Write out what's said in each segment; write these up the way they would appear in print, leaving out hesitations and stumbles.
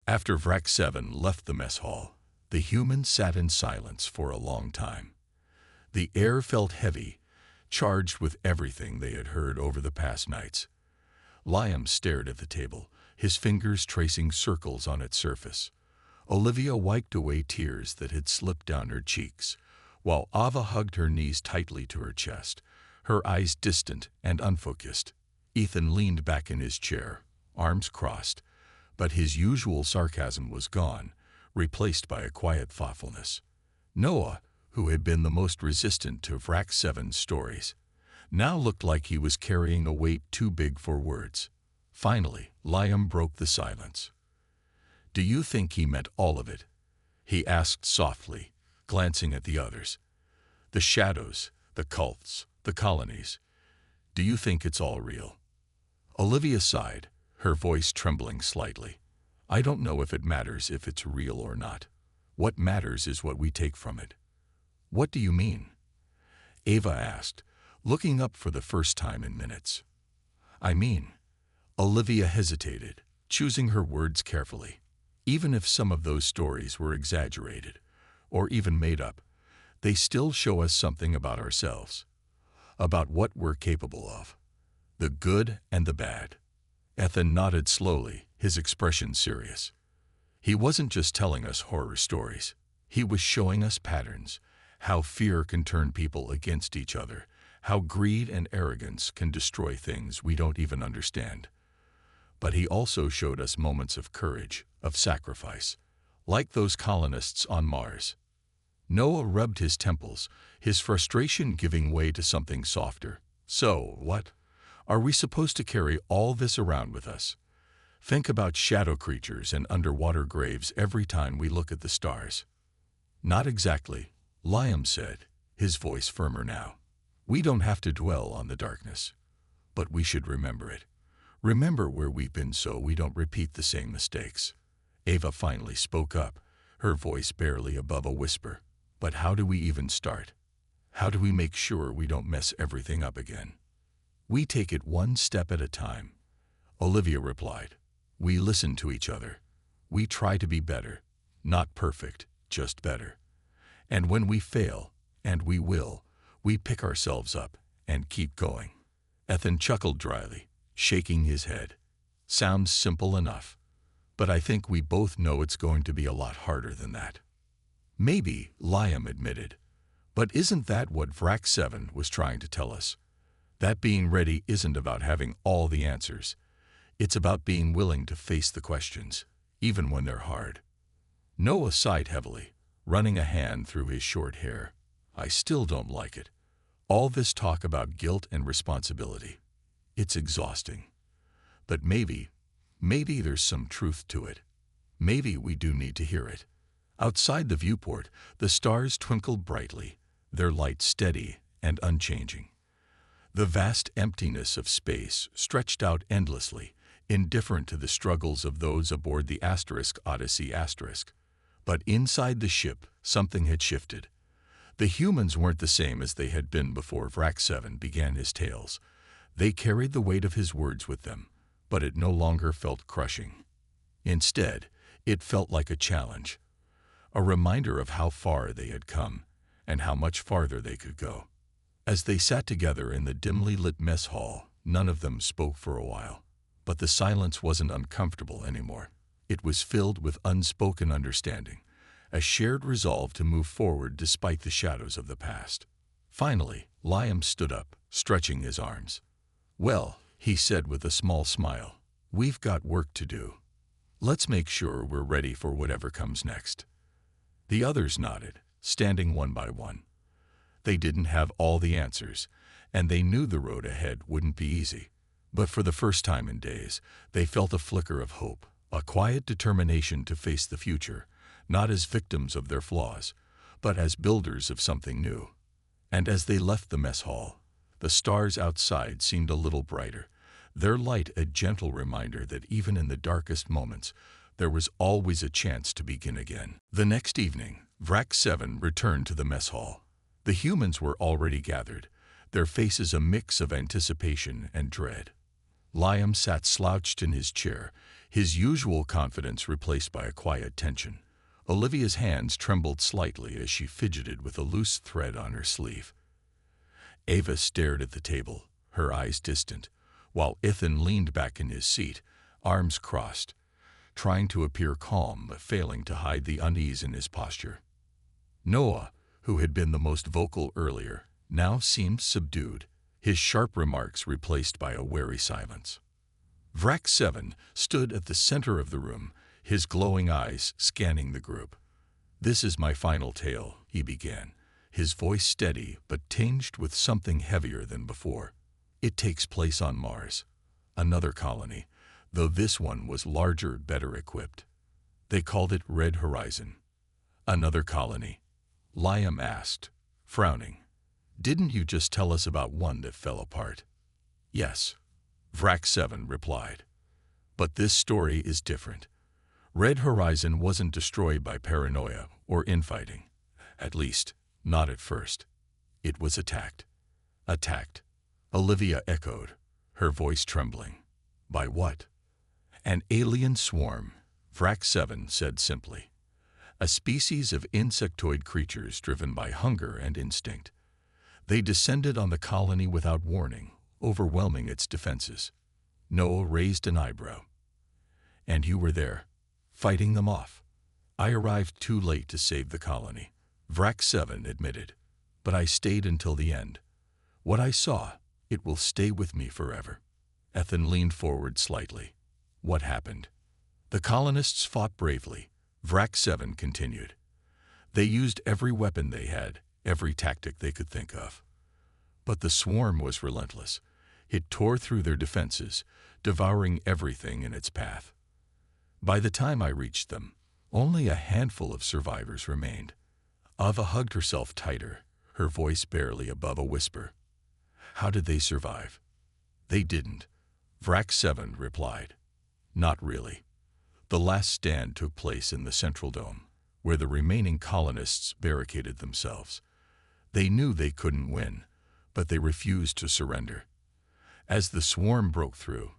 After Vrak 7 left the mess hall, the humans sat in silence for a long time. The air felt heavy, charged with everything they had heard over the past nights. Liam stared at the table, his fingers tracing circles on its surface. Olivia wiped away tears that had slipped down her cheeks, while Ava hugged her knees tightly to her chest, her eyes distant and unfocused. Ethan leaned back in his chair, arms crossed, but his usual sarcasm was gone, replaced by a quiet thoughtfulness. Noah, who had been the most resistant to Vrak 7's stories, now looked like he was carrying a weight too big for words. Finally, Liam broke the silence. "Do you think he meant all of it?" he asked softly, glancing at the others. "The shadows, the cults, the colonies. Do you think it's all real?" Olivia sighed, her voice trembling slightly. "I don't know if it matters if it's real or not. What matters is what we take from it." "What do you mean?" Ava asked, looking up for the first time in minutes. "I mean," Olivia hesitated, choosing her words carefully. "Even if some of those stories were exaggerated, or even made up, they still show us something about ourselves, about what we're capable of, the good and the bad." Ethan nodded slowly, his expression serious. He wasn't just telling us horror stories. He was showing us patterns, how fear can turn people against each other, how greed and arrogance can destroy things we don't even understand. But he also showed us moments of courage, of sacrifice, like those colonists on Mars. Noah rubbed his temples, his frustration giving way to something softer. "So, what? Are we supposed to carry all this around with us? Think about shadow creatures and underwater graves every time we look at the stars?" "Not exactly," Liam said, his voice firmer now. "We don't have to dwell on the darkness, but we should remember it. Remember where we've been so we don't repeat the same mistakes." Ava finally spoke up, her voice barely above a whisper. "But how do we even start? How do we make sure we don't mess everything up again?" "We take it one step at a time," Olivia replied. "We listen to each other. We try to be better, not perfect, just better. And when we fail, and we will, we pick ourselves up and keep going." Ethan chuckled dryly, shaking his head. "Sounds simple enough, but I think we both know it's going to be a lot harder than that." "Maybe," Liam admitted, "but isn't that what Vrak 7 was trying to tell us? That being ready isn't about having all the answers. It's about being willing to face the questions, even when they're hard." Noah sighed heavily, running a hand through his short hair. "I still don't like it. All this talk about guilt and responsibility. It's exhausting. But maybe there's some truth to it. Maybe we do need to hear it." Outside the viewport, the stars twinkled brightly, their light steady and unchanging. The vast emptiness of space stretched out endlessly, indifferent to the struggles of those aboard the Odyssey *. But inside the ship, something had shifted. The humans weren't the same as they had been before Vrak 7 began his tales. They carried the weight of his words with them, but it no longer felt crushing. Instead, it felt like a challenge, a reminder of how far they had come and how much farther they could go. As they sat together in the dimly lit mess hall, none of them spoke for a while. But the silence wasn't uncomfortable anymore. It was filled with unspoken understanding, a shared resolve to move forward despite the shadows of the past. Finally, Liam stood up, stretching his arms. "Well," he said with a small smile, "we've got work to do. Let's make sure we're ready for whatever comes next." The others nodded, standing one by one. They didn't have all the answers, and they knew the road ahead wouldn't be easy. But for the first time in days, they felt a flicker of hope, a quiet determination to face the future, not as victims of their flaws, but as builders of something new. And as they left the mess hall, the stars outside seemed a little brighter, their light a gentle reminder that even in the darkest moments, there was always a chance to begin again. The next evening, Vrak 7 returned to the mess hall. The humans were already gathered, their faces a mix of anticipation and dread. Liam sat slouched in his chair, his usual confidence replaced by a quiet tension. Olivia's hands trembled slightly as she fidgeted with a loose thread on her sleeve. Ava stared at the table, her eyes distant, while Ethan leaned back in his seat, arms crossed, trying to appear calm but failing to hide the unease in his posture. Noah, who had been the most vocal earlier, now seemed subdued, his sharp remarks replaced by a wary silence. Vrac 7 stood at the center of the room, his glowing eyes scanning the group. "This is my final tale," he began, his voice steady but tinged with something heavier than before. "It takes place on Mars, another colony, though this one was larger, better equipped. They called it Red Horizon." "Another colony?" Liam asked, frowning. "Didn't you just tell us about one that fell apart?" "Yes," Vrac 7 replied. "But this story is different. Red Horizon wasn't destroyed by paranoia or infighting. At least, not at first. It was attacked." "Attacked?" Olivia echoed, her voice trembling. "By what?" "An alien swarm," Vrac 7 said simply. "A species of insectoid creatures driven by hunger and instinct. They descended on the colony without warning, overwhelming its defenses." Noah raised an eyebrow. "And you were there, fighting them off?" "I arrived too late to save the colony," Vrac 7 admitted. "But I stayed until the end. What I saw, it will stay with me forever." Ethan leaned forward slightly. "What happened?" "The colonists fought bravely," Vrac 7 continued. "They used every weapon they had, every tactic they could think of. But the swarm was relentless. It tore through their defenses, devouring everything in its path. By the time I reached them, only a handful of survivors remained." Ava hugged herself tighter, her voice barely above a whisper. "How did they survive?" "They didn't," Vrac 7 replied. "Not really. The last stand took place in the central dome, where the remaining colonists barricaded themselves. They knew they couldn't win, but they refused to surrender. As the swarm broke through,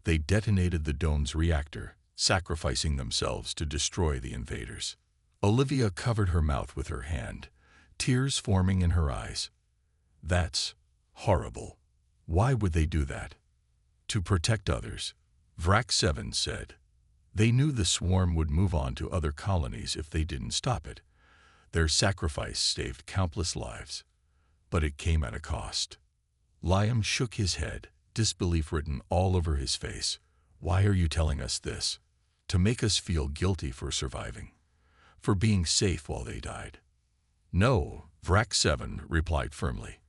they detonated the dome's reactor, sacrificing themselves to destroy the invaders." Olivia covered her mouth with her hand, tears forming in her eyes. "That's horrible. Why would they do that?" "To protect others," Vrac 7 said. "They knew the swarm would move on to other colonies if they didn't stop it. Their sacrifice saved countless lives. But it came at a cost." Liam shook his head, disbelief written all over his face. "Why are you telling us this? To make us feel guilty for surviving? For being safe while they died?" "No," Vrac 7 replied firmly.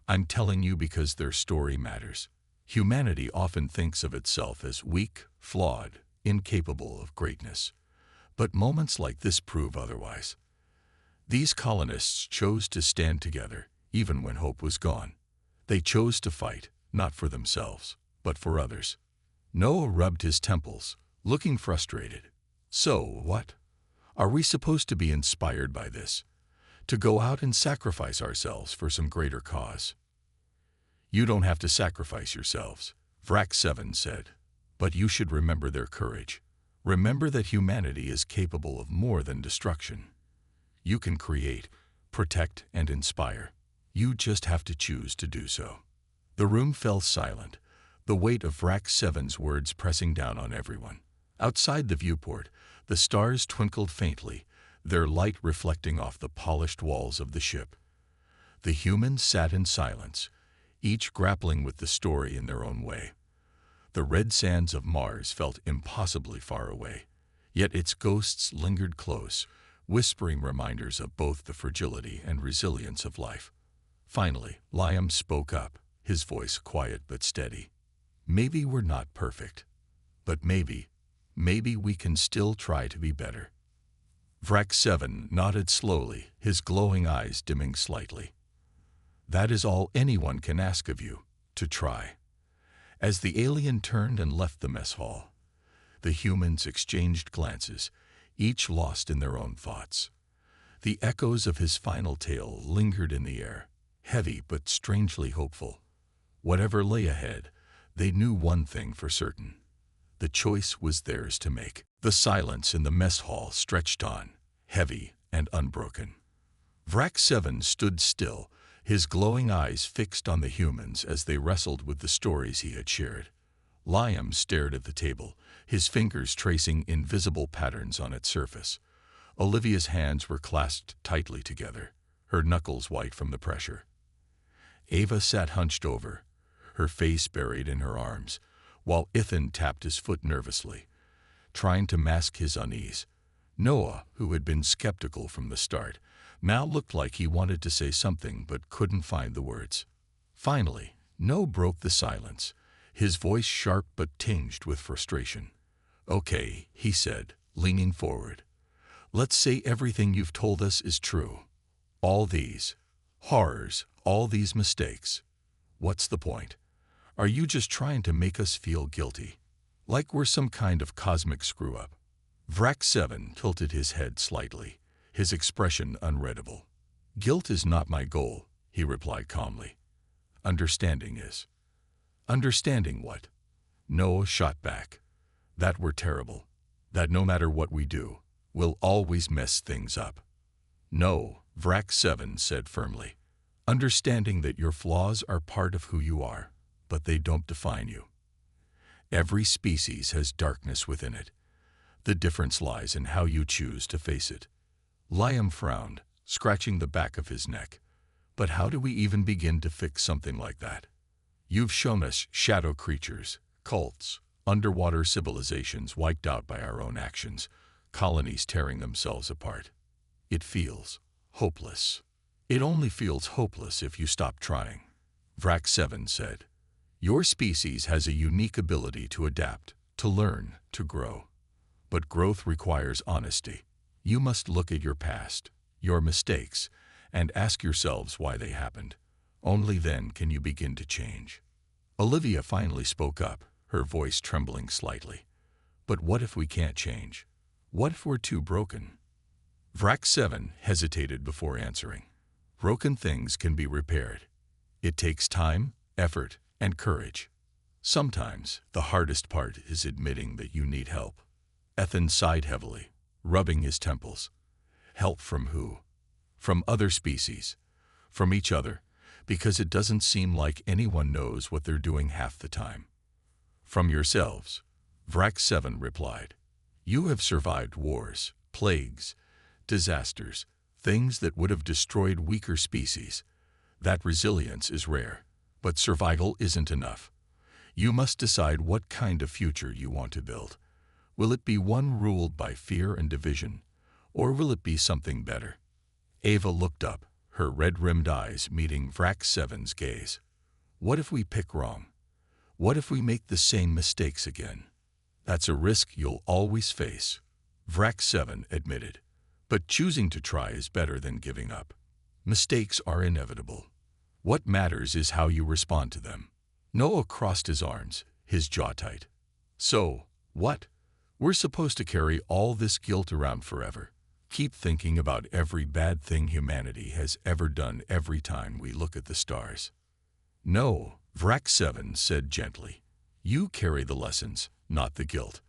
"I'm telling you because their story matters. Humanity often thinks of itself as weak, flawed, incapable of greatness. But moments like this prove otherwise. These colonists chose to stand together, even when hope was gone. They chose to fight, not for themselves, but for others." Noah rubbed his temples, looking frustrated. "So, what? Are we supposed to be inspired by this? To go out and sacrifice ourselves for some greater cause?" "You don't have to sacrifice yourselves," Vrac 7 said. "But you should remember their courage. Remember that humanity is capable of more than destruction. You can create, protect, and inspire. You just have to choose to do so." The room fell silent, the weight of Vrac 7's words pressing down on everyone. Outside the viewport, the stars twinkled faintly, their light reflecting off the polished walls of the ship. The humans sat in silence, each grappling with the story in their own way. The red sands of Mars felt impossibly far away, yet its ghosts lingered close, whispering reminders of both the fragility and resilience of life. Finally, Liam spoke up, his voice quiet but steady. "Maybe we're not perfect, but maybe we can still try to be better." Vrac 7 nodded slowly, his glowing eyes dimming slightly. "That is all anyone can ask of you, to try." As the alien turned and left the mess hall, the humans exchanged glances, each lost in their own thoughts. The echoes of his final tale lingered in the air, heavy but strangely hopeful. Whatever lay ahead, they knew one thing for certain. The choice was theirs to make. The silence in the mess hall stretched on, heavy and unbroken. Vrak 7 stood still, his glowing eyes fixed on the humans as they wrestled with the stories he had shared. Liam stared at the table, his fingers tracing invisible patterns on its surface. Olivia's hands were clasped tightly together, her knuckles white from the pressure. Ava sat hunched over, her face buried in her arms, while Ethan tapped his foot nervously, trying to mask his unease. Noah, who had been skeptical from the start, now looked like he wanted to say something but couldn't find the words. Finally, Noah broke the silence, his voice sharp but tinged with frustration. "Okay," he said, leaning forward. "Let's say everything you've told us is true. All these horrors, all these mistakes. What's the point? Are you just trying to make us feel guilty? Like we're some kind of cosmic screw-up?" Vrak 7 tilted his head slightly, his expression unreadable. "Guilt is not my goal," he replied calmly. "Understanding is." "Understanding what?" Noah shot back. "That we're terrible. That no matter what we do, we'll always mess things up." "No," Vrak 7 said firmly. "Understanding that your flaws are part of who you are, but they don't define you. Every species has darkness within it. The difference lies in how you choose to face it." Liam frowned, scratching the back of his neck. "But how do we even begin to fix something like that? You've shown us shadow creatures, cults, underwater civilizations wiped out by our own actions, colonies tearing themselves apart. It feels hopeless." "It only feels hopeless if you stop trying," Vrak 7 said. "Your species has a unique ability to adapt, to learn, to grow. But growth requires honesty. You must look at your past, your mistakes, and ask yourselves why they happened. Only then can you begin to change." Olivia finally spoke up, her voice trembling slightly. "But what if we can't change? What if we're too broken?" Vrak 7 hesitated before answering. "Broken things can be repaired. It takes time, effort, and courage. Sometimes the hardest part is admitting that you need help." Ethan sighed heavily, rubbing his temples. "Help from who? From other species. From each other, because it doesn't seem like anyone knows what they're doing half the time." "From yourselves," Vrak 7 replied. "You have survived wars, plagues, disasters, things that would have destroyed weaker species. That resilience is rare, but survival isn't enough. You must decide what kind of future you want to build. Will it be one ruled by fear and division, or will it be something better?" Ava looked up, her red-rimmed eyes meeting Vrak 7's gaze. "What if we pick wrong? What if we make the same mistakes again?" "That's a risk you'll always face," Vrak 7 admitted. "But choosing to try is better than giving up. Mistakes are inevitable. What matters is how you respond to them." Noah crossed his arms, his jaw tight. "So, what? We're supposed to carry all this guilt around forever? Keep thinking about every bad thing humanity has ever done every time we look at the stars?" "No," Vrak 7 said gently. "You carry the lessons, not the guilt.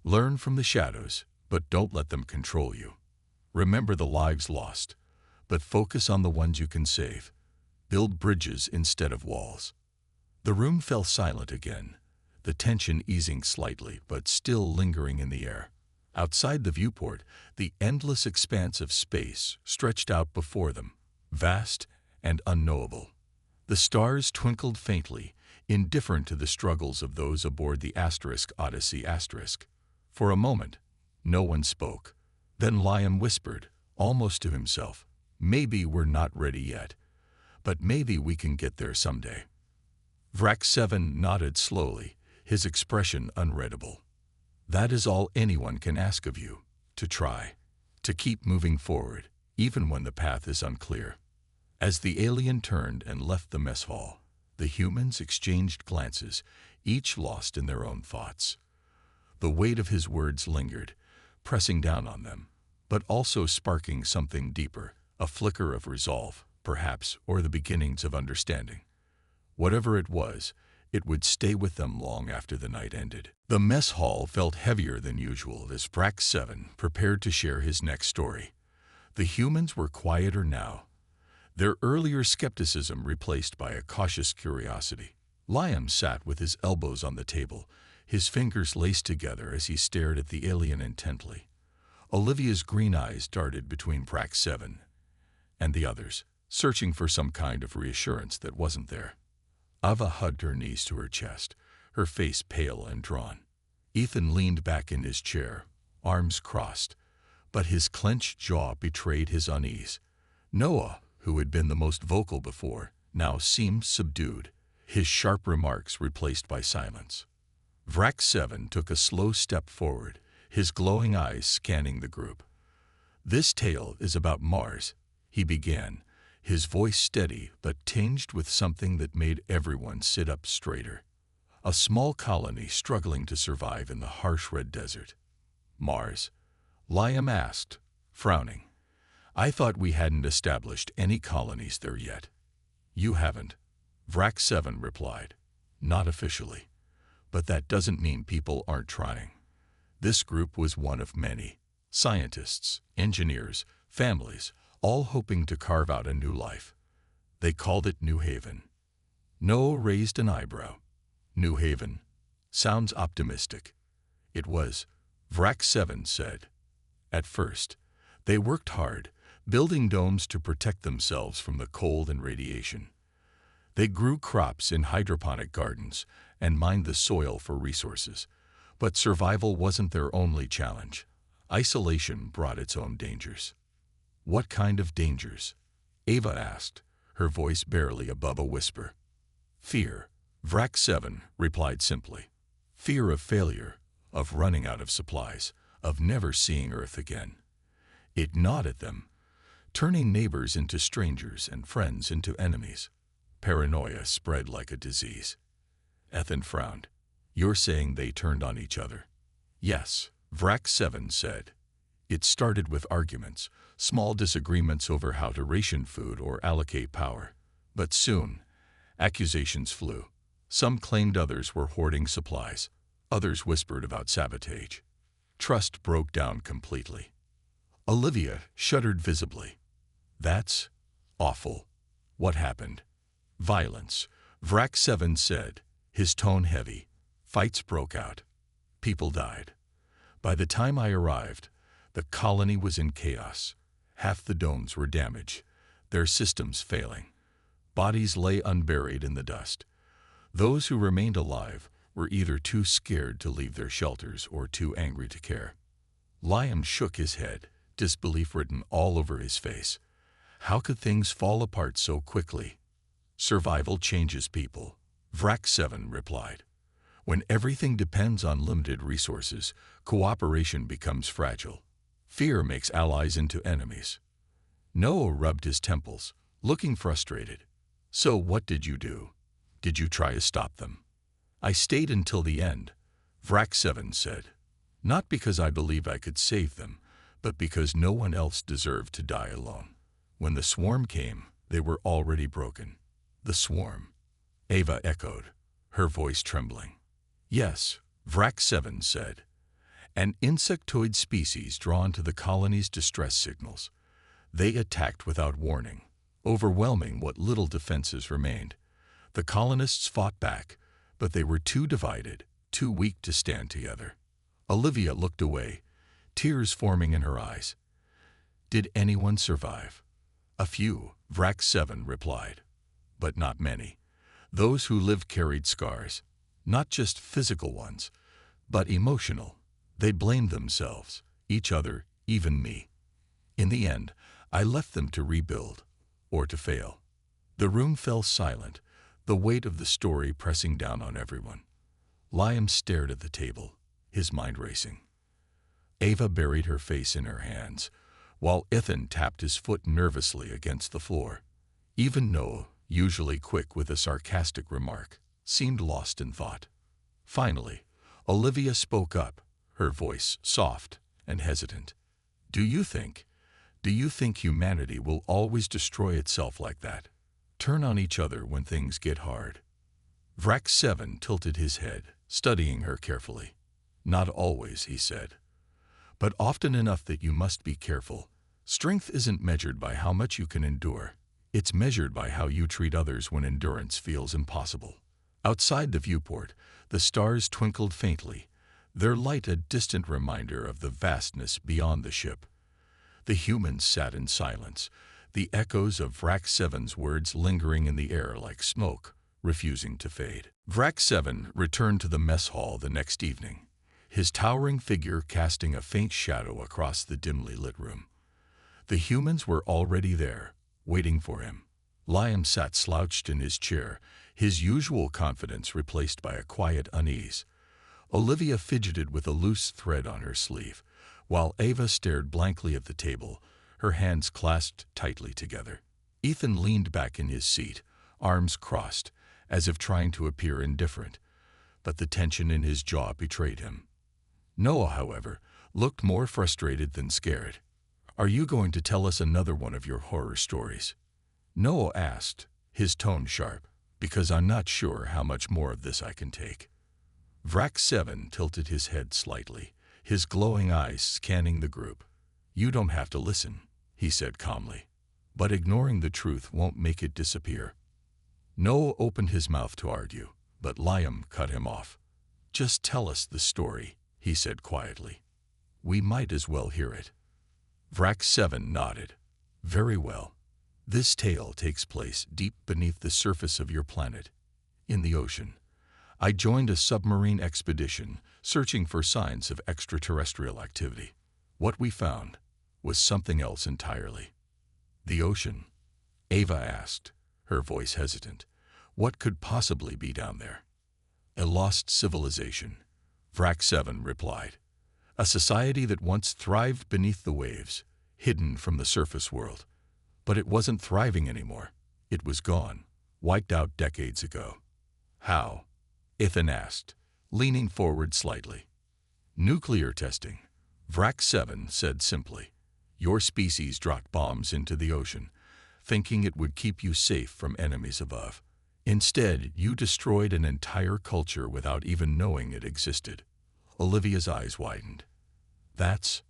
Learn from the shadows, but don't let them control you. Remember the lives lost, but focus on the ones you can save. Build bridges instead of walls." The room fell silent again, the tension easing slightly but still lingering in the air. Outside the viewport, the endless expanse of space stretched out before them, vast and unknowable. The stars twinkled faintly, indifferent to the struggles of those aboard the Odyssey *. For a moment, no one spoke. Then Liam whispered, almost to himself, "Maybe we're not ready yet, but maybe we can get there someday." Vrak 7 nodded slowly, his expression unreadable. "That is all anyone can ask of you, to try, to keep moving forward, even when the path is unclear." As the alien turned and left the mess hall, the humans exchanged glances, each lost in their own thoughts. The weight of his words lingered, pressing down on them, but also sparking something deeper, a flicker of resolve, perhaps, or the beginnings of understanding. Whatever it was It would stay with them long after the night ended. The mess hall felt heavier than usual as Vrax 7 prepared to share his next story. The humans were quieter now, their earlier skepticism replaced by a cautious curiosity. Liam sat with his elbows on the table, his fingers laced together as he stared at the alien intently. Olivia's green eyes darted between Vrax 7 and the others, searching for some kind of reassurance that wasn't there. Ava hugged her knees to her chest, her face pale and drawn. Ethan leaned back in his chair, arms crossed, but his clenched jaw betrayed his unease. Noah, who had been the most vocal before, now seemed subdued, his sharp remarks replaced by silence. Vrax 7 took a slow step forward, his glowing eyes scanning the group. "This tale is about Mars," he began, his voice steady but tinged with something that made everyone sit up straighter. A small colony struggling to survive in the harsh red desert. "Mars?" Liam asked, frowning. "I thought we hadn't established any colonies there yet." "You haven't," Vrax 7 replied. "Not officially. But that doesn't mean people aren't trying." This group was one of many. Scientists, engineers, families, all hoping to carve out a new life. They called it New Haven. Noah raised an eyebrow. "New Haven? Sounds optimistic." "It was," Vrax 7 said. "At first, they worked hard, building domes to protect themselves from the cold and radiation. They grew crops in hydroponic gardens and mined the soil for resources. But survival wasn't their only challenge. Isolation brought its own dangers." "What kind of dangers?" Ava asked, her voice barely above a whisper. "Fear," Vrax 7 replied simply. "Fear of failure, of running out of supplies, of never seeing Earth again." It gnawed at them, turning neighbors into strangers and friends into enemies. Paranoia spread like a disease. Ethan frowned. "You're saying they turned on each other?" "Yes," Vrax 7 said. "It started with arguments, small disagreements over how to ration food or allocate power. But soon, accusations flew. Some claimed others were hoarding supplies. Others whispered about sabotage. Trust broke down completely." Olivia shuddered visibly. "That's awful. What happened?" "Violence," Vrax 7 said, his tone heavy. "Fights broke out. People died. By the time I arrived, the colony was in chaos. Half the domes were damaged, their systems failing. Bodies lay unburied in the dust. Those who remained alive were either too scared to leave their shelters or too angry to care." Liam shook his head, disbelief written all over his face. How could things fall apart so quickly? "Survival changes people," Vrax 7 replied. "When everything depends on limited resources, cooperation becomes fragile. Fear makes allies into enemies." Noah rubbed his temples, looking frustrated. "So what did you do? Did you try to stop them?" "I stayed until the end," Vrax 7 said. "Not because I believed I could save them, but because no one else deserved to die alone. When the swarm came, they were already broken." "The swarm?" Ava echoed, her voice trembling. "Yes," Vrax 7 said. "An insectoid species drawn to the colony's distress signals. They attacked without warning, overwhelming what little defenses remained. The colonists fought back, but they were too divided, too weak to stand together." Olivia looked away, tears forming in her eyes. "Did anyone survive?" "A few," Vrax 7 replied. "But not many. Those who lived carried scars, not just physical ones, but emotional. They blamed themselves, each other, even me. In the end, I left them to rebuild, or to fail." The room fell silent, the weight of the story pressing down on everyone. Liam stared at the table, his mind racing. Ava buried her face in her hands, while Ethan tapped his foot nervously against the floor. Even Noah, usually quick with a sarcastic remark, seemed lost in thought. Finally, Olivia spoke up, her voice soft and hesitant. Do you think humanity will always destroy itself like that? Turn on each other when things get hard?" Vrac 7 tilted his head, studying her carefully. Not always, he said, but often enough that you must be careful. Strength isn't measured by how much you can endure. It's measured by how you treat others when endurance feels impossible. Outside the viewport, the stars twinkled faintly, their light a distant reminder of the vastness beyond the ship. The humans sat in silence, the echoes of Vrac 7's words lingering in the air like smoke, refusing to fade. Vrac 7 returned to the mess hall the next evening, his towering figure casting a faint shadow across the dimly lit room. The humans were already there, waiting for him. Liam sat slouched in his chair, his usual confidence replaced by a quiet unease. Olivia fidgeted with a loose thread on her sleeve, while Ava stared blankly at the table, her hands clasped tightly together. Ethan leaned back in his seat, arms crossed, as if trying to appear indifferent, but the tension in his jaw betrayed him. Noah, however, looked more frustrated than scared. "Are you going to tell us another one of your horror stories?" Noah asked, his tone sharp, "because I'm not sure how much more of this I can take." Vrac 7 tilted his head slightly, his glowing eyes scanning the group. "You don't have to listen," he said calmly, "but ignoring the truth won't make it disappear." Noah opened his mouth to argue, but Liam cut him off. "Just tell us the story," he said quietly. "We might as well hear it." Vrac 7 nodded. "Very well. This tale takes place deep beneath the surface of your planet, in the ocean. I joined a submarine expedition searching for signs of extraterrestrial activity. What we found was something else entirely." "The ocean?" Ava asked, her voice hesitant. "What could possibly be down there?" "A lost civilization," Vrac 7 replied. "A society that once thrived beneath the waves, hidden from the surface world. But it wasn't thriving anymore. It was gone, wiped out decades ago." "How?" Ethan asked, leaning forward slightly. "Nuclear testing," Vrac 7 said simply. "Your species dropped bombs into the ocean, thinking it would keep you safe from enemies above. Instead, you destroyed an entire culture without even knowing it existed." Olivia's eyes widened. "That's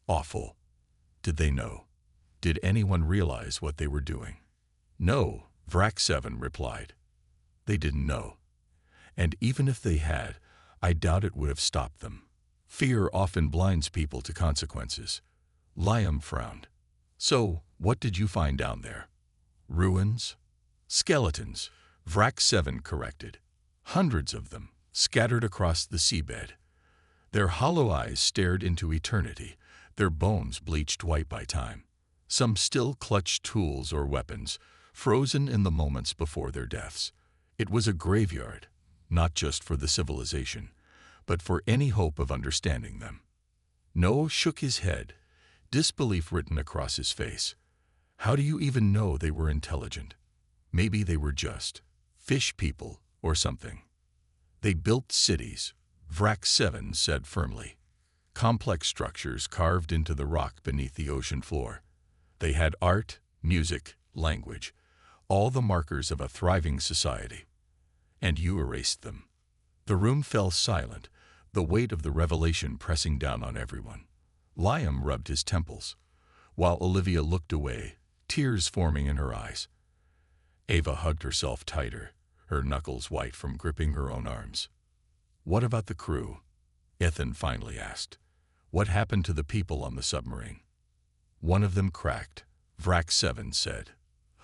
awful. Did they know? Did anyone realize what they were doing?" "No," Vrac 7 replied. "They didn't know. And even if they had, I doubt it would have stopped them. Fear often blinds people to consequences." Liam frowned. "So, what did you find down there?" "Ruins?" "Skeletons," Vrac 7 corrected. "Hundreds of them, scattered across the seabed. Their hollow eyes stared into eternity, their bones bleached white by time. Some still clutched tools or weapons, frozen in the moments before their deaths. It was a graveyard, not just for the civilization, but for any hope of understanding them." Noah shook his head, disbelief written across his face. "How do you even know they were intelligent? Maybe they were just fish people or something." "They built cities," Vrac 7 said firmly. "Complex structures carved into the rock beneath the ocean floor. They had art, music, language, all the markers of a thriving society. And you erased them." The room fell silent, the weight of the revelation pressing down on everyone. Liam rubbed his temples, while Olivia looked away, tears forming in her eyes. Ava hugged herself tighter, her knuckles white from gripping her own arms. "What about the crew?" Ethan finally asked. "What happened to the people on the submarine?" "One of them cracked," Vrac 7 said.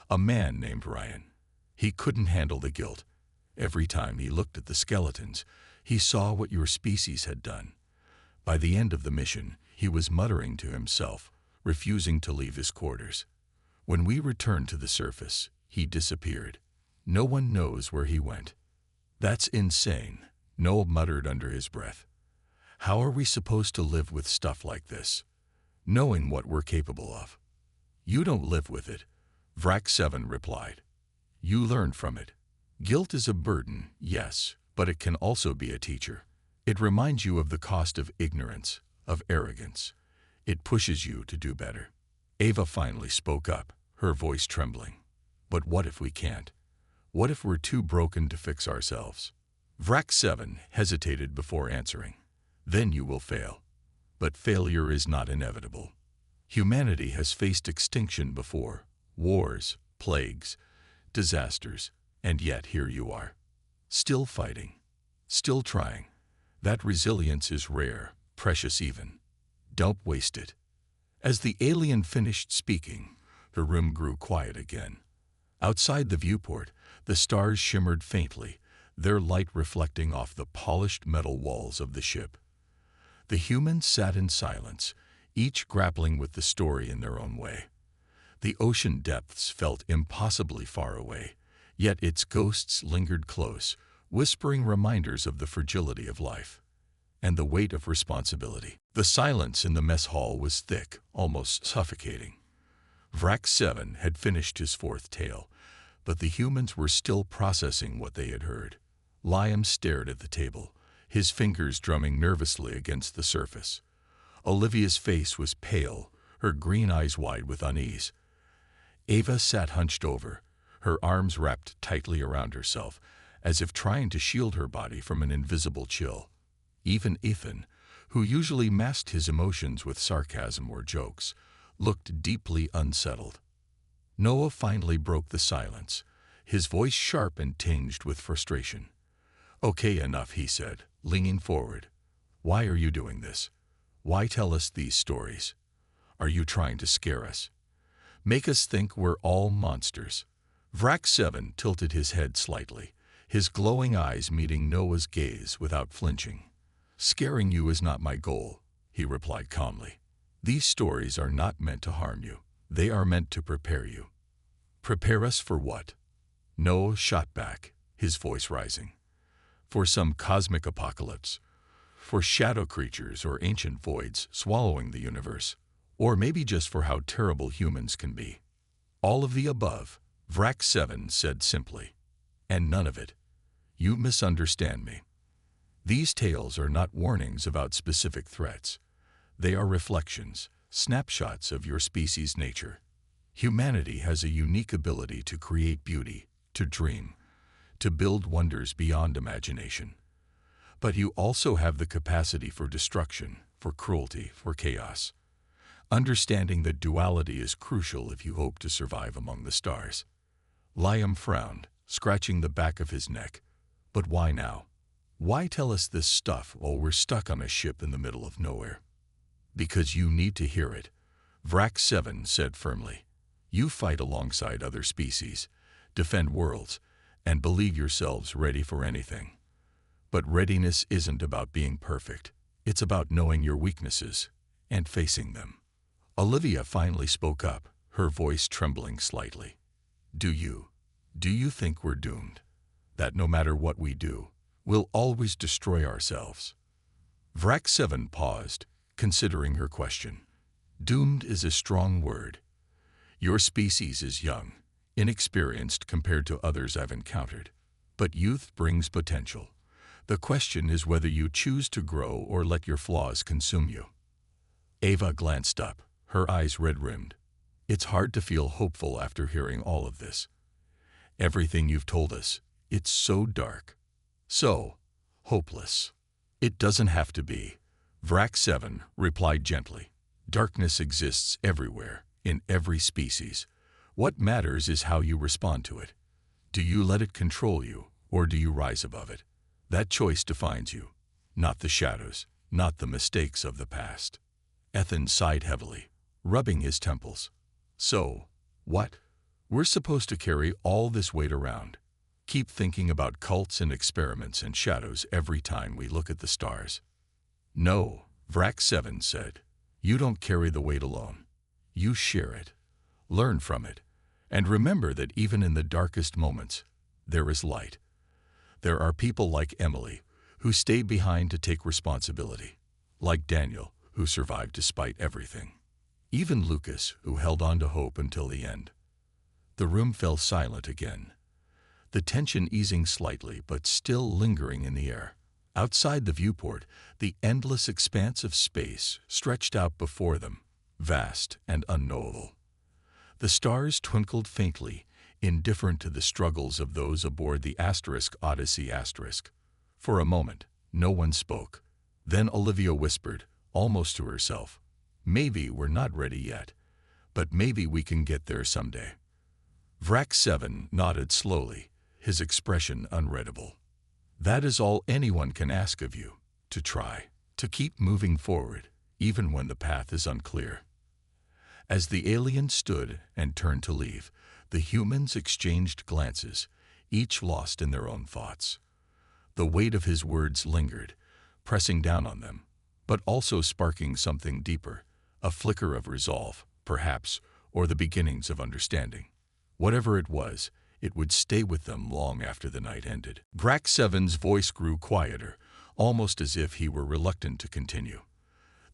"A man named Ryan. He couldn't handle the guilt. Every time he looked at the skeletons, he saw what your species had done. By the end of the mission, he was muttering to himself, refusing to leave his quarters. When we returned to the surface, he disappeared. No one knows where he went." "That's insane," Noel muttered under his breath. "How are we supposed to live with stuff like this, knowing what we're capable of?" "You don't live with it," Vrac 7 replied. "You learn from it. Guilt is a burden, yes, but it can also be a teacher. It reminds you of the cost of ignorance, of arrogance. It pushes you to do better." Ava finally spoke up, her voice trembling. "But what if we can't? What if we're too broken to fix ourselves? Vrak 7 hesitated before answering. Then you will fail. But failure is not inevitable. Humanity has faced extinction before, wars, plagues, disasters, and yet here you are. Still fighting, still trying. That resilience is rare, precious even. Don't waste it. As the alien finished speaking, the room grew quiet again. Outside the viewport, the stars shimmered faintly, their light reflecting off the polished metal walls of the ship. The humans sat in silence, each grappling with the story in their own way. The ocean depths felt impossibly far away, yet its ghosts lingered close, whispering reminders of the fragility of life and the weight of responsibility. The silence in the mess hall was thick, almost suffocating. Vrak 7 had finished his fourth tale, but the humans were still processing what they had heard. Liam stared at the table, his fingers drumming nervously against the surface. Olivia's face was pale, her green eyes wide with unease. Ava sat hunched over, her arms wrapped tightly around herself, as if trying to shield her body from an invisible chill. Even Ethan, who usually masked his emotions with sarcasm or jokes, looked deeply unsettled. Noah finally broke the silence, his voice sharp and tinged with frustration. "Okay, enough," he said, leaning forward. "Why are you doing this? Why tell us these stories? Are you trying to scare us? Make us think we're all monsters?" Vrak 7 tilted his head slightly, his glowing eyes meeting Noah's gaze without flinching. "Scaring you is not my goal," he replied calmly. "These stories are not meant to harm you. They are meant to prepare you." "Prepare us for what?" Noah shot back, his voice rising. "For some cosmic apocalypse. For shadow creatures or ancient voids swallowing the universe. Or maybe just for how terrible humans can be." "All of the above," Vrak 7 said simply. "And none of it. You misunderstand me. These tales are not warnings about specific threats. They are reflections, snapshots of your species' nature. Humanity has a unique ability to create beauty, to dream, to build wonders beyond imagination. But you also have the capacity for destruction, for cruelty, for chaos. Understanding that duality is crucial if you hope to survive among the stars." Liam frowned, scratching the back of his neck. "But why now? Why tell us this stuff while we're stuck on a ship in the middle of nowhere?" "Because you need to hear it," Vrak 7 said firmly. "You fight alongside other species, defend worlds, and believe yourselves ready for anything. But readiness isn't about being perfect. It's about knowing your weaknesses and facing them." Olivia finally spoke up, her voice trembling slightly. Do you think we're doomed? That no matter what we do, we'll always destroy ourselves?" Vrak 7 paused, considering her question. "Doomed is a strong word. Your species is young, inexperienced compared to others I've encountered. But youth brings potential. The question is whether you choose to grow or let your flaws consume you." Ava glanced up, her eyes red-rimmed. "It's hard to feel hopeful after hearing all of this. Everything you've told us, it's so dark, so hopeless." "It doesn't have to be," Vrak 7 replied gently. "Darkness exists everywhere, in every species. What matters is how you respond to it. Do you let it control you, or do you rise above it? That choice defines you, not the shadows, not the mistakes of the past." Ethan sighed heavily, rubbing his temples. "So, what? We're supposed to carry all this weight around? Keep thinking about cults and experiments and shadows every time we look at the stars?" "No," Vrak 7 said. "You don't carry the weight alone. You share it, learn from it, and remember that even in the darkest moments, there is light. There are people like Emily, who stayed behind to take responsibility, like Daniel, who survived despite everything. Even Lucas, who held on to hope until the end." The room fell silent again, the tension easing slightly but still lingering in the air. Outside the viewport, the endless expanse of space stretched out before them, vast and unknowable. The stars twinkled faintly, indifferent to the struggles of those aboard the Odyssey *. For a moment, no one spoke. Then Olivia whispered, almost to herself, "Maybe we're not ready yet, but maybe we can get there someday." Vrac 7 nodded slowly, his expression unreadable. "That is all anyone can ask of you, to try, to keep moving forward, even when the path is unclear." As the alien stood and turned to leave, the humans exchanged glances, each lost in their own thoughts. The weight of his words lingered, pressing down on them, but also sparking something deeper, a flicker of resolve, perhaps, or the beginnings of understanding. Whatever it was, it would stay with them long after the night ended. Vrac 7's voice grew quieter, almost as if he were reluctant to continue.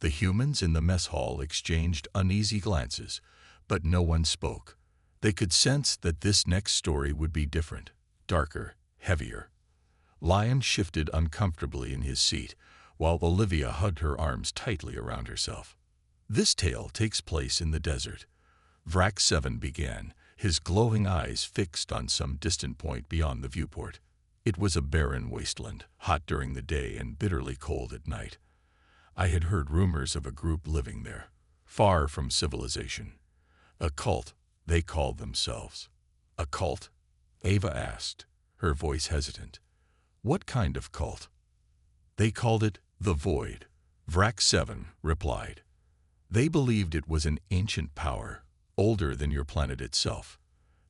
The humans in the mess hall exchanged uneasy glances, but no one spoke. They could sense that this next story would be different, darker, heavier. Liam shifted uncomfortably in his seat, while Olivia hugged her arms tightly around herself. "This tale takes place in the desert," Vrac 7 began, his glowing eyes fixed on some distant point beyond the viewport. It was a barren wasteland, hot during the day and bitterly cold at night. I had heard rumors of a group living there, far from civilization. A cult, they called themselves. "A cult?" Ava asked, her voice hesitant. "What kind of cult?" "They called it the Void," Vrac 7 replied. "They believed it was an ancient power, older than your planet itself.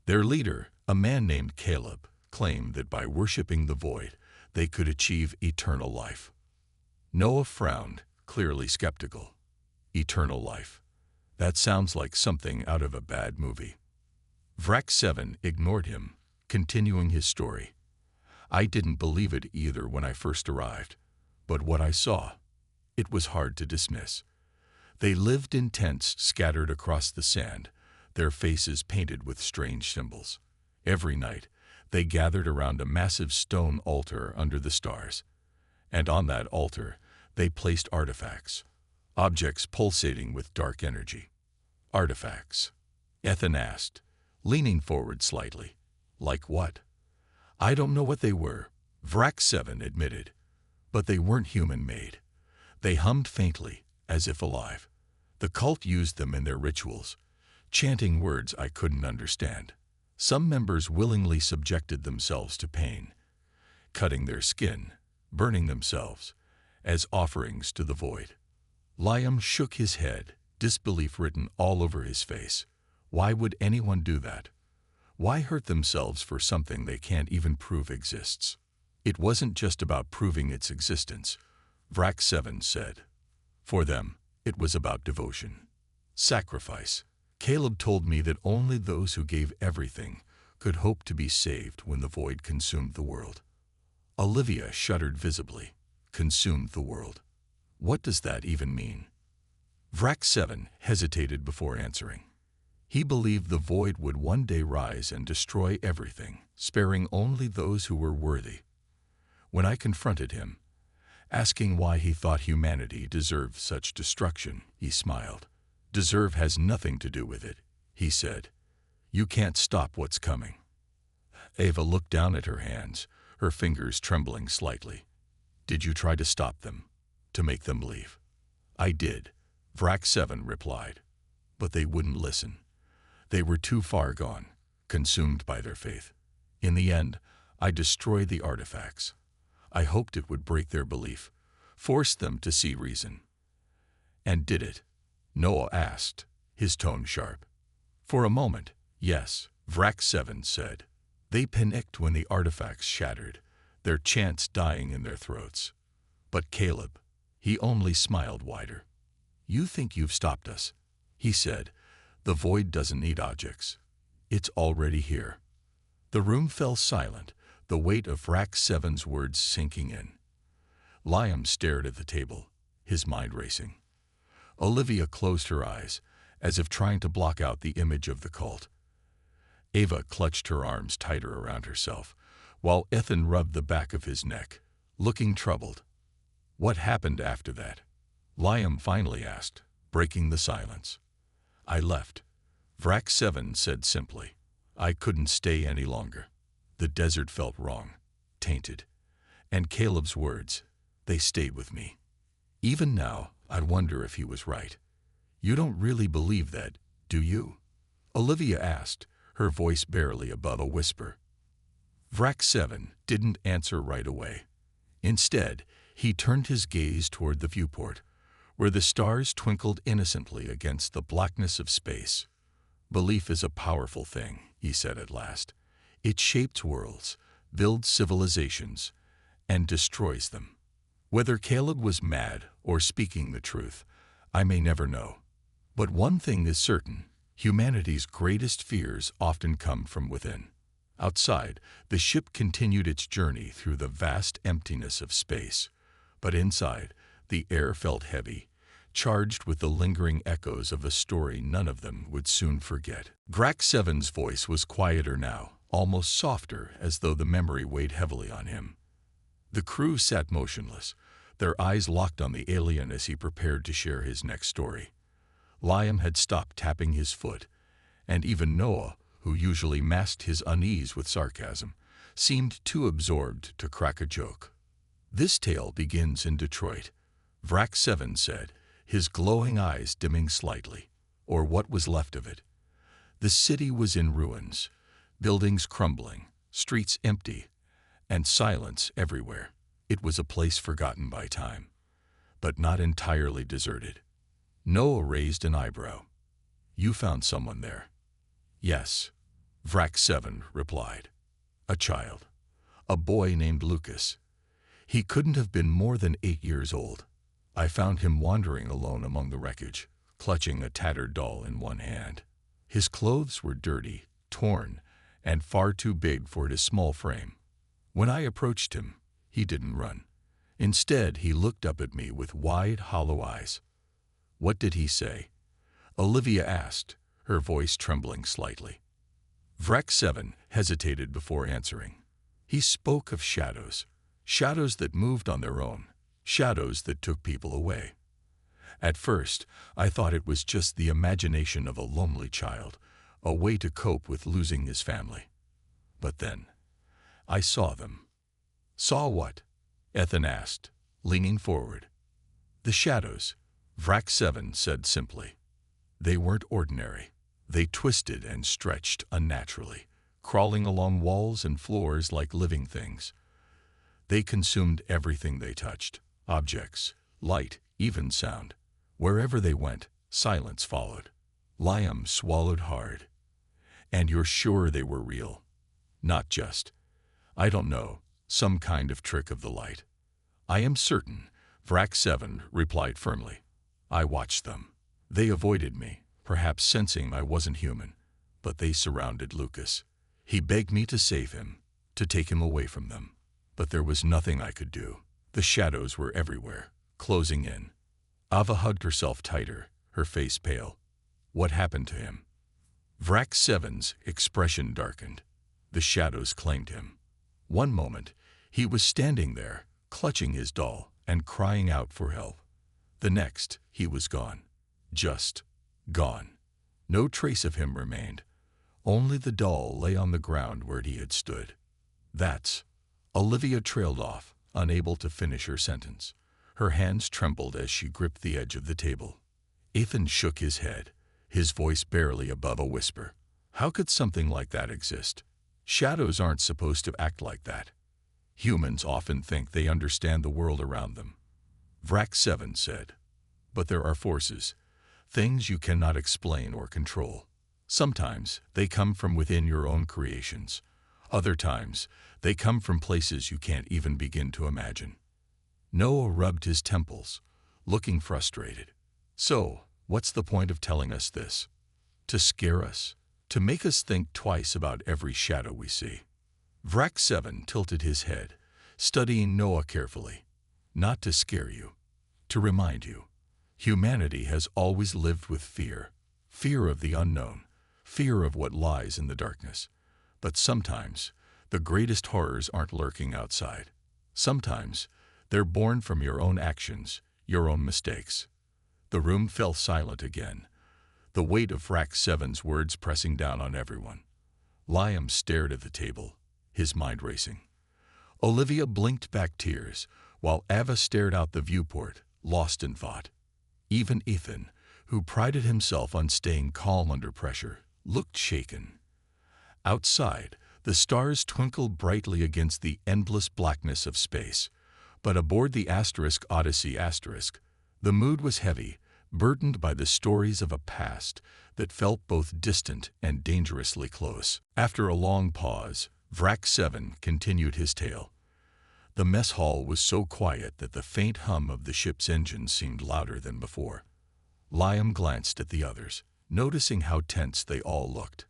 Their leader, a man named Caleb, claimed that by worshipping the Void, they could achieve eternal life." Noah frowned, clearly skeptical. "Eternal life? That sounds like something out of a bad movie." Vrac 7 ignored him, continuing his story. "I didn't believe it either when I first arrived, but what I saw, it was hard to dismiss. They lived in tents scattered across the sand, their faces painted with strange symbols. Every night, they gathered around a massive stone altar under the stars, and on that altar, they placed artifacts, objects pulsating with dark energy." "Artifacts?" Ethan asked, leaning forward slightly. "Like what?" "I don't know what they were," Vrac 7 admitted, "but they weren't human-made. They hummed faintly, as if alive. The cult used them in their rituals, chanting words I couldn't understand. Some members willingly subjected themselves to pain, cutting their skin, burning themselves, as offerings to the Void." Liam shook his head, disbelief written all over his face. Why would anyone do that? Why hurt themselves for something they can't even prove exists? "It wasn't just about proving its existence," Vrac 7 said. "For them, it was about devotion. Sacrifice. Caleb told me that only those who gave everything could hope to be saved when the Void consumed the world." Olivia shuddered visibly. "Consumed the world? What does that even mean?" Vrac 7 hesitated before answering. "He believed the Void would one day rise and destroy everything, sparing only those who were worthy. When I confronted him, asking why he thought humanity deserved such destruction, he smiled. 'Deserve has nothing to do with it,' he said. 'You can't stop what's coming.'" Ava looked down at her hands, her fingers trembling slightly. "Did you try to stop them? To make them leave?" "I did," Vrac 7 replied. "But they wouldn't listen. They were too far gone, consumed by their faith. In the end, I destroyed the artifacts. I hoped it would break their belief, force them to see reason." "And did it?" Noah asked, his tone sharp. "For a moment, yes," Vrac 7 said. "They panicked when the artifacts shattered, their chants dying in their throats. But Caleb, he only smiled wider. 'You think you've stopped us,' he said. 'The Void doesn't need objects. It's already here.'" The room fell silent, the weight of Vrac 7's words sinking in. Liam stared at the table, his mind racing. Olivia closed her eyes, as if trying to block out the image of the cult. Ava clutched her arms tighter around herself, while Ethan rubbed the back of his neck, looking troubled. "What happened after that?" Liam finally asked, breaking the silence. "I left," Vrac 7 said simply. I couldn't stay any longer. The desert felt wrong, tainted. And Caleb's words, they stayed with me. Even now, I wonder if he was right. You don't really believe that, do you? Olivia asked, her voice barely above a whisper. Vrac 7 didn't answer right away. Instead, he turned his gaze toward the viewport, where the stars twinkled innocently against the blackness of space. Belief is a powerful thing, he said at last. It shapes worlds, builds civilizations, and destroys them. Whether Caleb was mad or speaking the truth, I may never know. But one thing is certain, humanity's greatest fears often come from within. Outside, the ship continued its journey through the vast emptiness of space. But inside, the air felt heavy, charged with the lingering echoes of a story none of them would soon forget. Vrac 7's voice was quieter now, almost softer, as though the memory weighed heavily on him. The crew sat motionless, their eyes locked on the alien as he prepared to share his next story. Liam had stopped tapping his foot, and even Noah, who usually masked his unease with sarcasm, seemed too absorbed to crack a joke. This tale begins in Detroit, Vrac 7 said, his glowing eyes dimming slightly, or what was left of it. The city was in ruins, buildings crumbling, streets empty, and silence everywhere. It was a place forgotten by time, but not entirely deserted. Noah raised an eyebrow. You found someone there? Yes, Vrac 7 replied. A child. A boy named Lucas. He couldn't have been more than 8 years old. I found him wandering alone among the wreckage, clutching a tattered doll in one hand. His clothes were dirty, torn, and far too big for his small frame. When I approached him, he didn't run. Instead, he looked up at me with wide, hollow eyes. What did he say? Olivia asked, her voice trembling slightly. Vrac 7 hesitated before answering. He spoke of shadows, shadows that moved on their own, shadows that took people away. At first, I thought it was just the imagination of a lonely child, a way to cope with losing his family. But then, I saw them. Saw what? Ethan asked, leaning forward. The shadows, Vrac 7 said simply. They weren't ordinary. They twisted and stretched unnaturally, crawling along walls and floors like living things. They consumed everything they touched, objects, light, even sound. Wherever they went, silence followed. Liam swallowed hard. And you're sure they were real? Not just, I don't know, some kind of trick of the light. I am certain, Vrac 7 replied firmly. I watched them. They avoided me, perhaps sensing I wasn't human, but they surrounded Lucas. He begged me to save him, to take him away from them. But there was nothing I could do. The shadows were everywhere, closing in. Ava hugged herself tighter, her face pale. What happened to him? Vrac 7's expression darkened. The shadows claimed him. One moment, he was standing there, clutching his doll and crying out for help. The next, he was gone. Just gone. No trace of him remained. Only the doll lay on the ground where he had stood. That's... Olivia trailed off, unable to finish her sentence. Her hands trembled as she gripped the edge of the table. Ethan shook his head, his voice barely above a whisper. How could something like that exist? Shadows aren't supposed to act like that. Humans often think they understand the world around them. Vrac 7 said. But there are forces, things you cannot explain or control. Sometimes they come from within your own creations. Other times, they come from places you can't even begin to imagine. Noah rubbed his temples, looking frustrated. So, what's the point of telling us this? To scare us? To make us think twice about every shadow we see? Vrac 7 tilted his head, studying Noah carefully. Not to scare you, to remind you. Humanity has always lived with fear. Fear of the unknown, fear of what lies in the darkness. But sometimes, the greatest horrors aren't lurking outside. Sometimes, they're born from your own actions, your own mistakes. The room fell silent again, the weight of Vrac 7's words pressing down on everyone. Liam stared at the table, his mind racing. Olivia blinked back tears, while Ava stared out the viewport, lost in thought. Even Ethan, who prided himself on staying calm under pressure, looked shaken. Outside, the stars twinkled brightly against the endless blackness of space. But aboard the Odyssey the mood was heavy, burdened by the stories of a past that felt both distant and dangerously close. After a long pause, Vrak 7 continued his tale. The mess hall was so quiet that the faint hum of the ship's engine seemed louder than before. Liam glanced at the others, noticing how tense they all looked.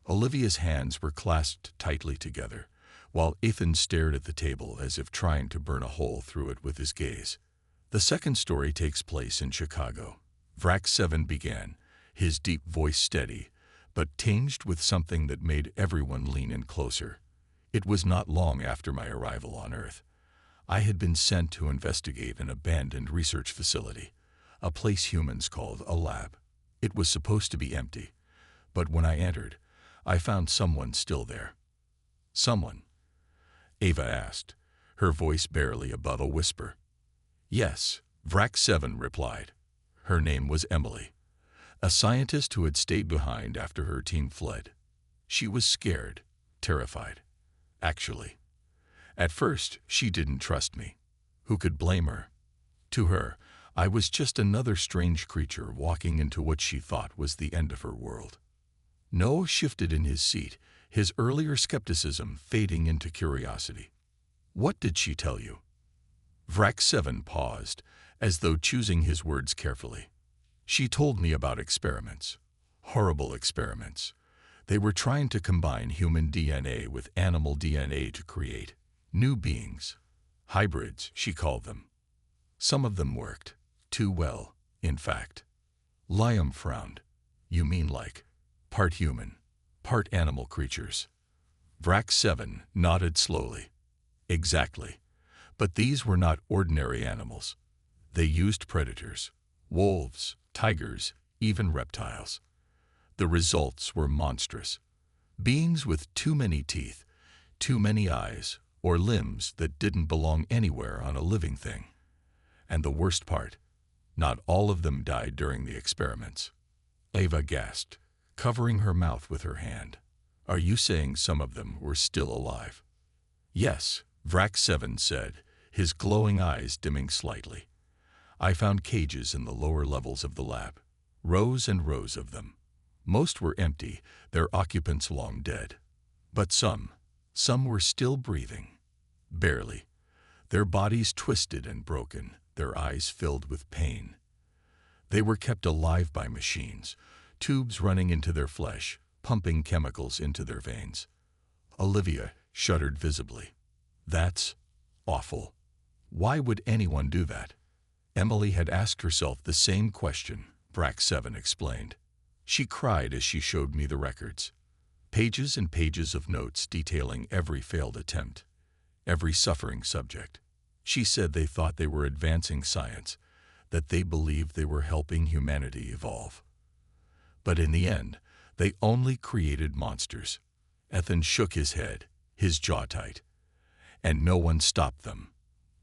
Olivia's hands were clasped tightly together, while Ethan stared at the table as if trying to burn a hole through it with his gaze. The second story takes place in Chicago. Vrak 7 began, his deep voice steady, but tinged with something that made everyone lean in closer. It was not long after my arrival on Earth. I had been sent to investigate an abandoned research facility, a place humans called a lab. It was supposed to be empty, but when I entered, I found someone still there. Someone? Ava asked, her voice barely above a whisper. Yes, Vrak 7 replied. Her name was Emily, a scientist who had stayed behind after her team fled. She was scared, terrified. Actually, at first, she didn't trust me. Who could blame her? To her, I was just another strange creature walking into what she thought was the end of her world. Noah shifted in his seat, his earlier skepticism fading into curiosity. What did she tell you? Vrak 7 paused, as though choosing his words carefully. She told me about experiments. Horrible experiments. They were trying to combine human DNA with animal DNA to create new beings. Hybrids, she called them. Some of them worked. Too well, in fact. Liam frowned. You mean like part human, part animal creatures? Vrak 7 nodded slowly. Exactly. But these were not ordinary animals. They used predators. Wolves, tigers, even reptiles. The results were monstrous. Beings with too many teeth, too many eyes, or limbs that didn't belong anywhere on a living thing. And the worst part, not all of them died during the experiments. Ava gasped, covering her mouth with her hand. Are you saying some of them were still alive? Yes, Vrak 7 said, his glowing eyes dimming slightly. I found cages in the lower levels of the lab, rows and rows of them. Most were empty, their occupants long dead. But some were still breathing. Barely. Their bodies twisted and broken, their eyes filled with pain. They were kept alive by machines, tubes running into their flesh, pumping chemicals into their veins. Olivia shuddered visibly. That's awful. Why would anyone do that? Emily had asked herself the same question, Vrak 7 explained. She cried as she showed me the records. Pages and pages of notes detailing every failed attempt, every suffering subject. She said they thought they were advancing science, that they believed they were helping humanity evolve. But in the end, they only created monsters. Ethan shook his head, his jaw tight. And no one stopped them.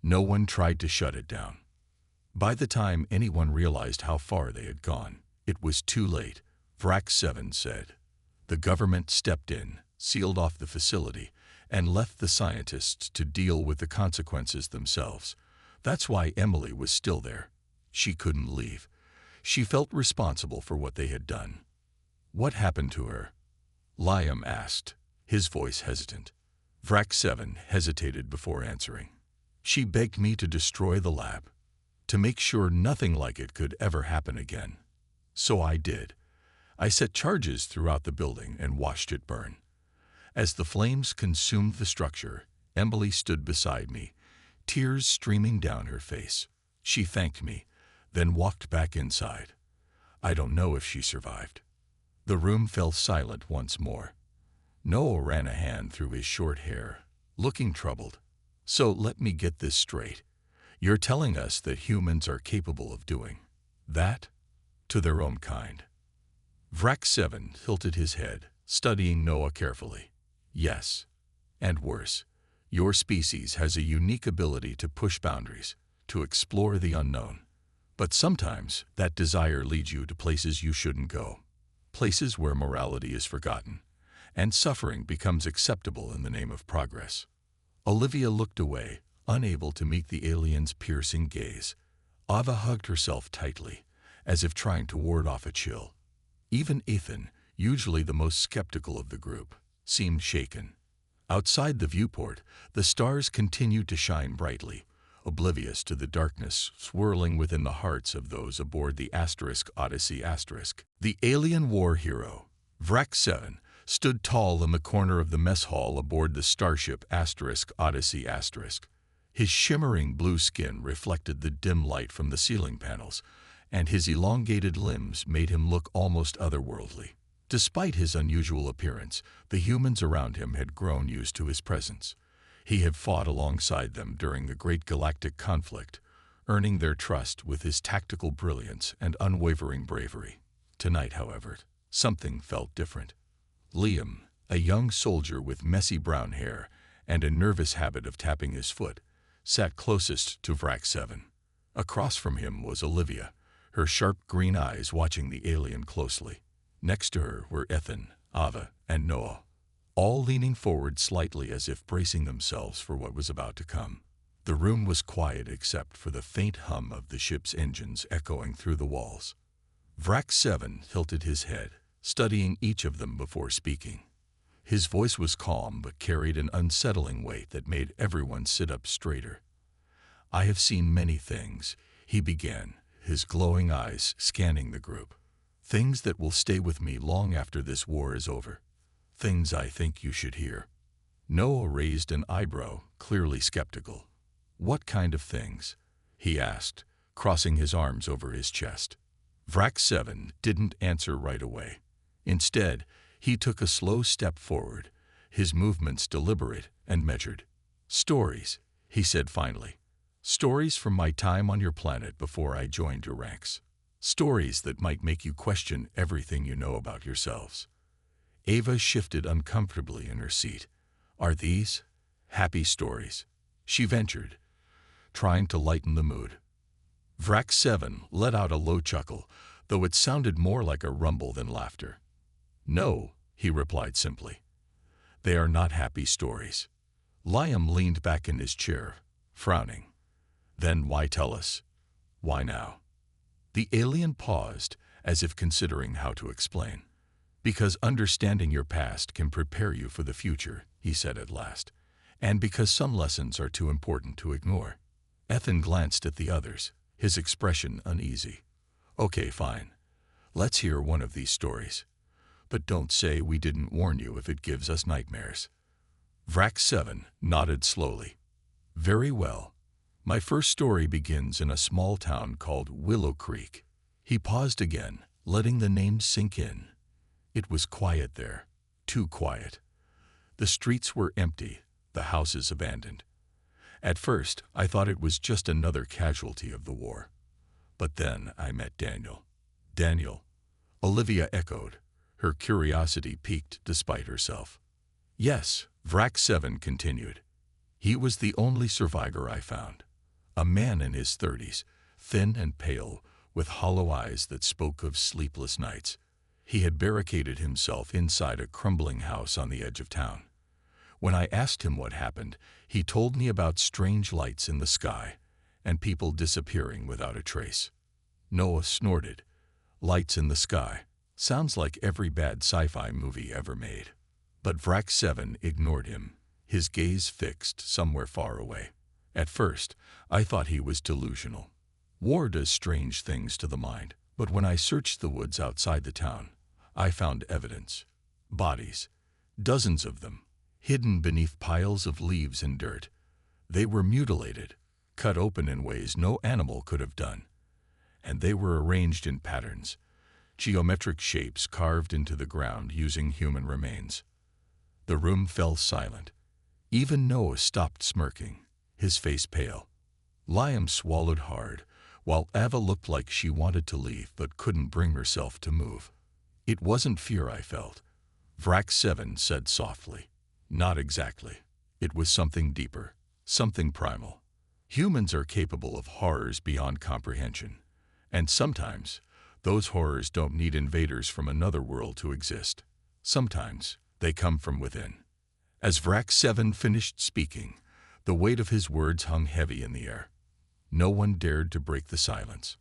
No one tried to shut it down. By the time anyone realized how far they had gone, it was too late, Vrak 7 said. The government stepped in, sealed off the facility, and left the scientists to deal with the consequences themselves. That's why Emily was still there. She couldn't leave. She felt responsible for what they had done. What happened to her? Liam asked, his voice hesitant. Vrak 7 hesitated before answering. She begged me to destroy the lab, to make sure nothing like it could ever happen again. So I did. I set charges throughout the building and watched it burn. As the flames consumed the structure, Emily stood beside me, tears streaming down her face. She thanked me, then walked back inside. I don't know if she survived. The room fell silent once more. Noah ran a hand through his short hair, looking troubled. So let me get this straight. You're telling us that humans are capable of doing that to their own kind? Vrak 7 tilted his head, studying Noah carefully. Yes, and worse, your species has a unique ability to push boundaries, to explore the unknown. But sometimes that desire leads you to places you shouldn't go, places where morality is forgotten, and suffering becomes acceptable in the name of progress. Olivia looked away, unable to meet the alien's piercing gaze. Ava hugged herself tightly, as if trying to ward off a chill. Even Ethan, usually the most skeptical of the group, seemed shaken. Outside the viewport, the stars continued to shine brightly, oblivious to the darkness swirling within the hearts of those aboard the Odyssey. The alien war hero, Vrak 7, stood tall in the corner of the mess hall aboard the starship Odyssey. His shimmering blue skin reflected the dim light from the ceiling panels, and his elongated limbs made him look almost otherworldly. Despite his unusual appearance, the humans around him had grown used to his presence. He had fought alongside them during the Great Galactic Conflict, earning their trust with his tactical brilliance and unwavering bravery. Tonight, however, something felt different. Liam, a young soldier with messy brown hair and a nervous habit of tapping his foot, sat closest to Vrak 7. Across from him was Olivia, her sharp green eyes watching the alien closely. Next to her were Ethan, Ava, and Noah, all leaning forward slightly as if bracing themselves for what was about to come. The room was quiet except for the faint hum of the ship's engines echoing through the walls. Vrak 7 tilted his head, studying each of them before speaking. His voice was calm but carried an unsettling weight that made everyone sit up straighter. "I have seen many things," he began, his glowing eyes scanning the group. "Things that will stay with me long after this war is over. Things I think you should hear." Noah raised an eyebrow, clearly skeptical. "What kind of things?" he asked, crossing his arms over his chest. Vrak 7 didn't answer right away. Instead, he took a slow step forward, his movements deliberate and measured. "Stories," he said finally. "Stories from my time on your planet before I joined your ranks. Stories that might make you question everything you know about yourselves." Ava shifted uncomfortably in her seat. "Are these happy stories?" she ventured, trying to lighten the mood. Vrak 7 let out a low chuckle, though it sounded more like a rumble than laughter. "No," he replied simply. "They are not happy stories." Liam leaned back in his chair, frowning. "Then why tell us? Why now?" The alien paused, as if considering how to explain. "Because understanding your past can prepare you for the future," he said at last, "and because some lessons are too important to ignore." Ethan glanced at the others, his expression uneasy. "Okay, fine. Let's hear one of these stories. But don't say we didn't warn you if it gives us nightmares." Vrak 7 nodded slowly. "Very well. My first story begins in a small town called Willow Creek." He paused again, letting the name sink in. It was quiet there, too quiet. The streets were empty, the houses abandoned. At first, I thought it was just another casualty of the war. But then I met Daniel. "Daniel," Olivia echoed, her curiosity piqued despite herself. "Yes," Vrak 7 continued. "He was the only survivor I found. A man in his 30s, thin and pale, with hollow eyes that spoke of sleepless nights. He had barricaded himself inside a crumbling house on the edge of town. When I asked him what happened, he told me about strange lights in the sky and people disappearing without a trace." Noah snorted. "Lights in the sky. Sounds like every bad sci-fi movie ever made." But Vrak 7 ignored him, his gaze fixed somewhere far away. "At first, I thought he was delusional. War does strange things to the mind, but when I searched the woods outside the town, I found evidence. Bodies. Dozens of them, hidden beneath piles of leaves and dirt. They were mutilated, cut open in ways no animal could have done. And they were arranged in patterns, geometric shapes carved into the ground using human remains." The room fell silent. Even Noah stopped smirking, his face pale. Liam swallowed hard, while Ava looked like she wanted to leave but couldn't bring herself to move. It wasn't fear I felt, Vrac 7 said softly. Not exactly. It was something deeper, something primal. Humans are capable of horrors beyond comprehension. And sometimes, those horrors don't need invaders from another world to exist. Sometimes, they come from within. As Vrac 7 finished speaking, the weight of his words hung heavy in the air. No one dared to break the silence.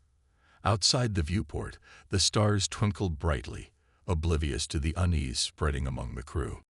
Outside the viewport, the stars twinkled brightly, oblivious to the unease spreading among the crew.